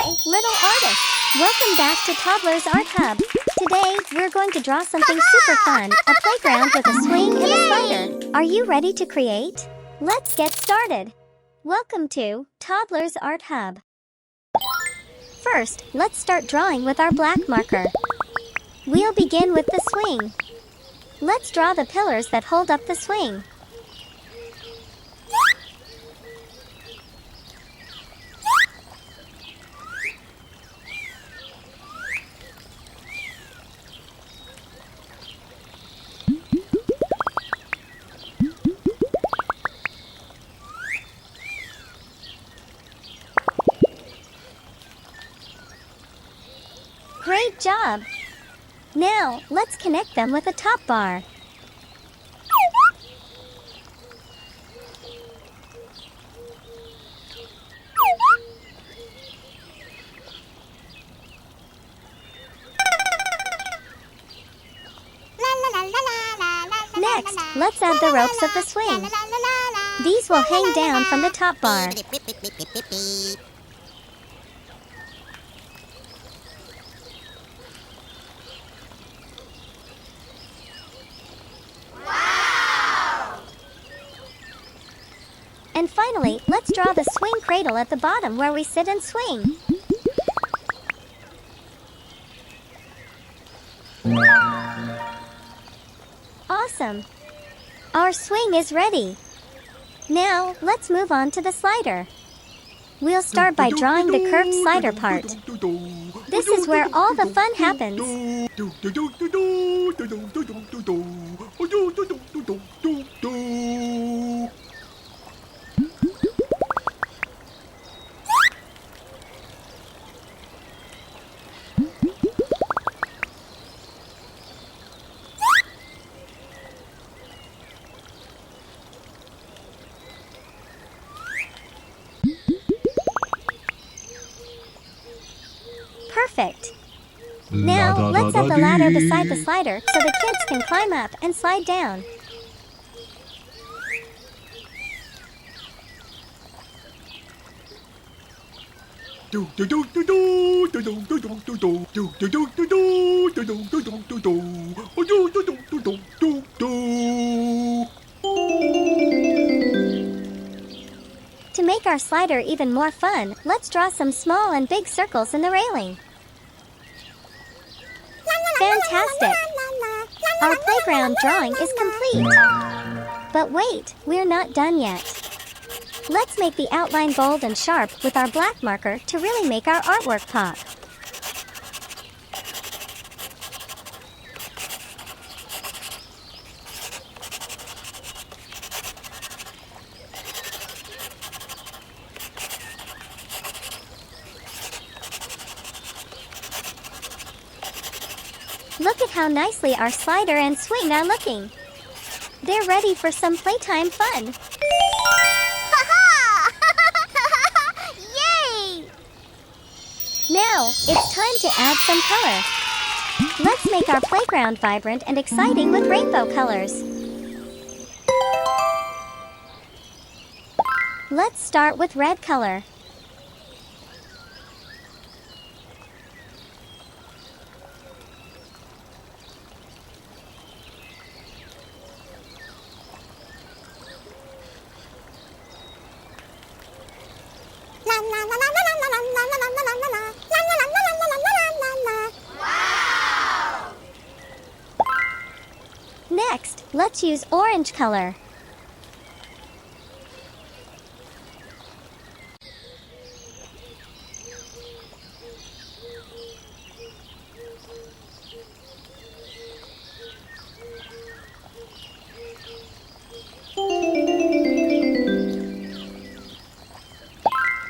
little artists! Welcome back to Toddlers Art Hub. Today, we're going to draw something super fun, a playground with a swing and a slider. Are you ready to create? Let's get started. Welcome to Toddlers Art Hub. First, let's start drawing with our black marker. We'll begin with the swing. Let's draw the pillars that hold up the swing. Great job! Now, let's connect them with a top bar. Next, let's add the ropes of the swing. These will hang down from the top bar. And finally, let's draw the swing cradle at the bottom where we sit and swing. Awesome! Our swing is ready. Now, let's move on to the slider. We'll start by drawing the curved slider part. This is where all the fun happens. Perfect! Now, let's add the ladder beside the slider so the kids can climb up and slide down. To make our slider even more fun, let's draw some small and big circles in the railing. Fantastic! Our playground drawing is complete. But wait, we're not done yet. Let's make the outline bold and sharp with our black marker to really make our artwork pop. Look at how nicely our slider and swing are looking. They're ready for some playtime fun. Yay! Now, it's time to add some color. Let's make our playground vibrant and exciting with rainbow colors. Let's start with red color. Next, let's use orange color.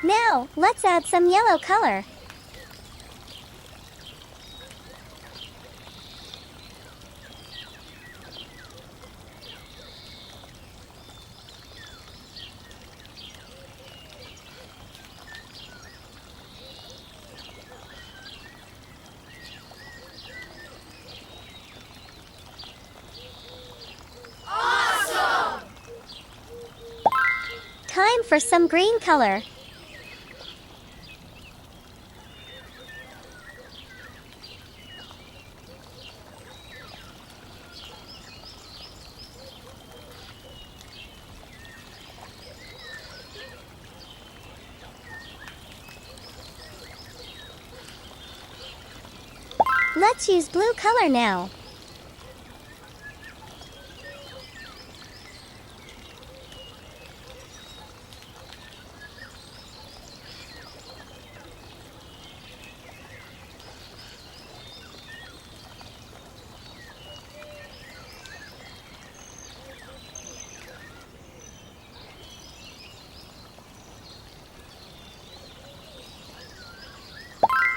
Now, let's add some yellow color. Time for some green color. Let's use blue color now.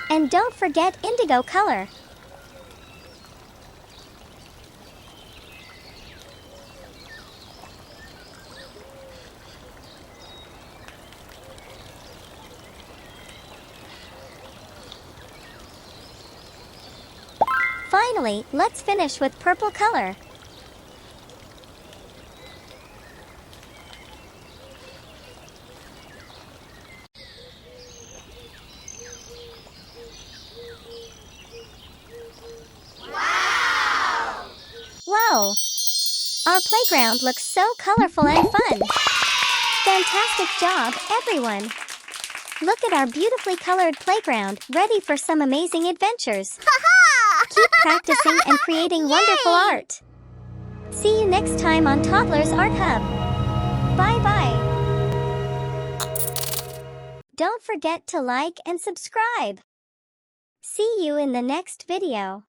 And don't forget indigo color. Finally, let's finish with purple color. Wow! Our playground looks so colorful and fun. Fantastic job, everyone! Look at our beautifully colored playground, ready for some amazing adventures. Keep practicing and creating wonderful art. See you next time on Toddlers Art Hub. Bye-bye. Don't forget to like and subscribe. See you in the next video.